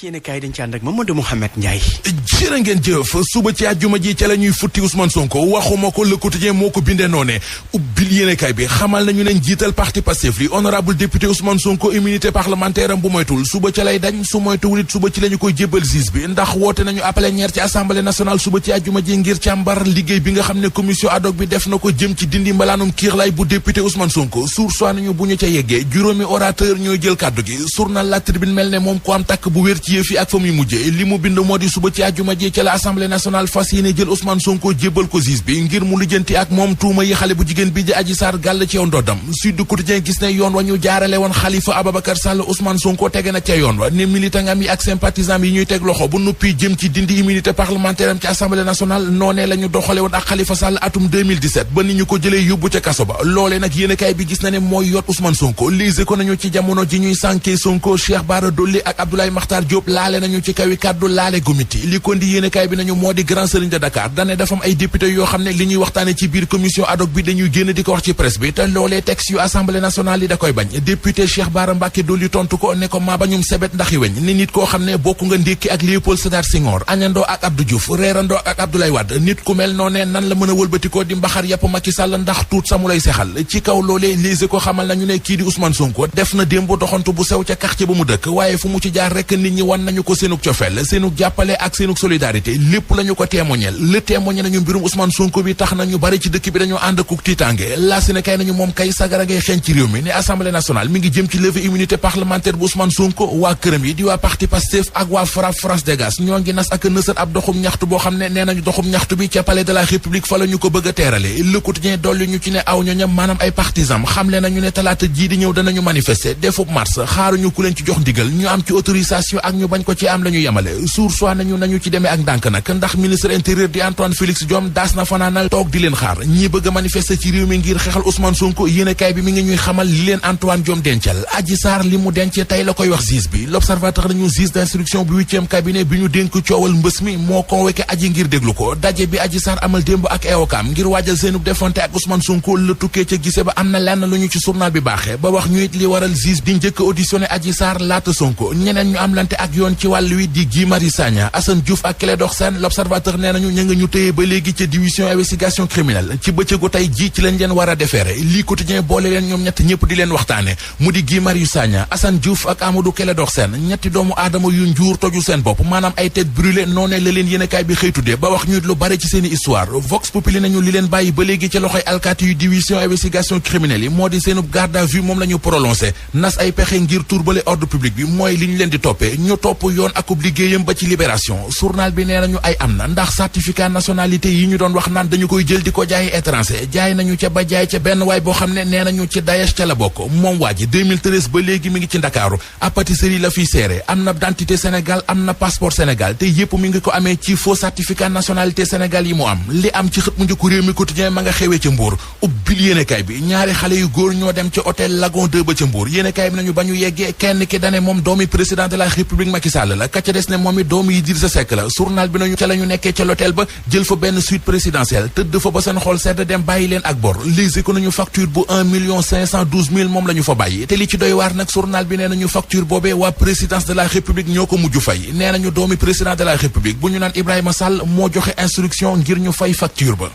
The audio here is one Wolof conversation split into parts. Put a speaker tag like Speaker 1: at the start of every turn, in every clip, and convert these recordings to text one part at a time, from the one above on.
Speaker 1: yéen kaay dañ ci ànd ak Mamadou Mouhamed Ndiaye.
Speaker 2: jërë ngeen jëf suba ci àjjuma ji ca la ñuy futti Ousmane Sonko waxuma ko Le Quotidien moo ko bindee noone ubbil yéen kaay bi xamal nañu ne njiital parti Pastef li honorable député Ousmane Sonko immunité parlementaire am bu moytul suba ca lay dañ su moytuwul it suba ci la ñu koy jébbal juge bi ndax woote nañu plénière ci assemblée nationale suba ci àjjuma ji ngir càmbar liggéey bi nga xam ne commission ad hoc bi def na ko jëm ci dindi mbalaanum kiirlaay bu député Ousmane Sonko sursoi nañu bu ñu ca yeggee juróomi orateur ñooy jël kàddu gi journal La Tribune mel ne moom ko am takk bu wér ci yëf yi ak fa muy mujjee li mu bind moo di suba ci àjjuma ji ca la assemblée nationale fas yéene jël Ousmane Sonko jébbal ko juge bi ngir mu lijjanti ak moom tuuma yi xale bu jigéen bi di Adji Sarr gàll ci yow ndoddam Sud Quotidien gis ne yoon wa ñu jaarale woon Khalifa Ababacar Sall Ousmane Sonko tege na ca yoon wa ne militant am yi ak sympathisant yi ñuy teg loxo bu nuppi jëm ci dindi immunité parlementaire am ci assemblée nationale noonee la ñu doxale woon ak Khalifa Sall atum 2017 ba ni ñu ko jëlee yóbbu ca kaso ba loolee nag yéenekaay bi gis na ne mooy yot Ousmane Sonko lise ko nañu ci jamono ji ñuy sànkee Sonko Cheikh Bara Dolly ak Abdoulaye Makhtar Diop laale nañu ci kawi kàddu laale gumiti li ko ndi yéenekaay bi nañu moo di grand serigne de Dakar dane dafa am ay député yoo xam ne li ñuy waxtaane ci biir commission ad hoc bi dañuy génn di ko wax ci presse bi te loolee texte yu assemblée nationale yi da koy bañ député Cheikh Bara Mbacké Dolly tontu ko ne ko maa bañum sebet ndax yi weñ ni nit koo xam ne bokk nga ndékki ak Léopold Sédar Senghor añandoo ak Abdou Diouf reerandoo ak Abdoulaye Wade nit ku mel noonee nan la mën a wëlbatikoo di mbaxar yàpp Macky Sall ndax tuut samu lay sexal ci kaw loolee lise ko xamal nañu ne kii di Ousmane Sonko def na démb doxantu bu sew ca quartier ba mu dëkk waaye fu mu ci jaar rek nit ñi wan nañu ko seenug cofeel seenug jàppale ak seenug solidarité lépp lañu ko témoignel le témoigné nañu mbirum Ousmane Sonko bi tax nañu bari ci dëkk bi dañoo ànd ak tiitange la si ne kay nañu moom kay sagara ngay xeeñ ci réew mi ne assemblée nationale mi ngi jëm ci levée immunité parlementaire bu Ousmane Sonko waa këram yi di waa parti Pastef ak waa FRAPP France Dégage ñoo ngi nas ak nësat ab doxum ñaxtu boo xam ne nee nañu doxum ñaxtu bi ca palais de la république fa la ñu ko bëgg a teerale Le Quotidien dolli ñu ci ne aw ñoñam maanaam ay partisans xamle nañu ne talaata jii di ñëw danañu manifester defub mars xaaruñu ku leen ci jox ndigal ñu am ci autorisation ak ñu bañ ko ci am la ñu yemale sursoi nañu ci demee ak ndànk nag ndax ministre intérieur di Antoine Félix Diome daas na fanaanal toog di leen xaar ñi bëgg a manifester ci réew mi ngir xeexal Ousmane Sonko yéenekaay bi mi ngi ñuy xamal li leen Antoine Diome dencal Adji Sarr li mu dencee tey la koy wax juge bi l'observateur nañu juge d'instruction bu 8e cabinet bi ñu dénk coowal mbës mi moo convoqué Adji ngir déglu ko daje bi Adji Sarr amal démb ak EOCAM ngir waajal seenub defante ak Ousmane Sonko la tukkee ca gise ba am na lenn lu ñu ci journal bi baaxee ba wax ñu it li waral juge di njëkk auditionné Adji Sarr laata Sonko ñeneen ñu am lante ak yoon ci wàll wi di Guy Marius Sagna Assane Diouf ak Clédor Sène l'observateur nee nañu ña nga ñu téye ba léegi ca division investigation criminelle ci bëccëgu tey ji ci lañ leen war a defeere lii quotidien boole leen ñoom ñett ñëpp di leen waxtaane mu di Guy Marius Sagna Assane Diouf ak Amadou Clédor Sène ñetti doomu aadama yu njuur toju seen bopp maanaam ay tête brûlée noonee la leen yéenekaay bi xëy tuddee ba wax ñu lu bare ci seeni histoire Vox Populi nañu li leen bàyyi ba léegi ci loxoy alkaati yu division investigation criminelle yi moo di seenub garde à vue moom la ñu prolongé nas ay pexe ngir turbale ordre public bi mooy li ñu leen di toppee ñu topp yoon akub liggéeyam ba ci libération journal bi nee nañu ay am na ndax certificat nationalité yi ñu doon wax naan dañu koy jël di ko jaayi étranger jaay nañu ca ba jaay ca benn waay boo xam ne nee nañu ci Daesh ca la bokk moom waa ji 2013 ba léegi mi ngi ci Ndakaaru ab pâtisserie la fiy seere am na identité Sénégal am na passeport Sénégal te yépp mi ngi ko amee ci faux certificat nationalité Sénégal yi mu am li am ci xët mu njëkk réew mi quotidien ma nga xewee ca Mbour ubbil yéenekaay bi ñaari xale yu góor ñoo dem ci hôtel Lagon 2 ba ca Mbour yéenekaay bi nañu ba ñu yeggee kenn ki dane moom doomi président de la république Macky Sall la ka ca des ne moom it doomi Idrissa Seck la journal bi nañu ca la ñu nekkee ca l'hôtel ba jël fa benn suite présidentielle tëdd fa ba seen xol sedd dem bàyyi leen ak bor lise ko nañu facture bu 1,512,000 moom la ñu fa bàyyi te li ci doy waar nag journal bi nee nañu facture boobee waa présidence de la république ñoo ko mujj fay nee nañu doomi président de la république bu ñu naan Ibrahima Sall moo joxe instruction ngir ñu fay facture ba.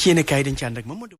Speaker 1: yéen kaay dañ ci ànd ak Mamadou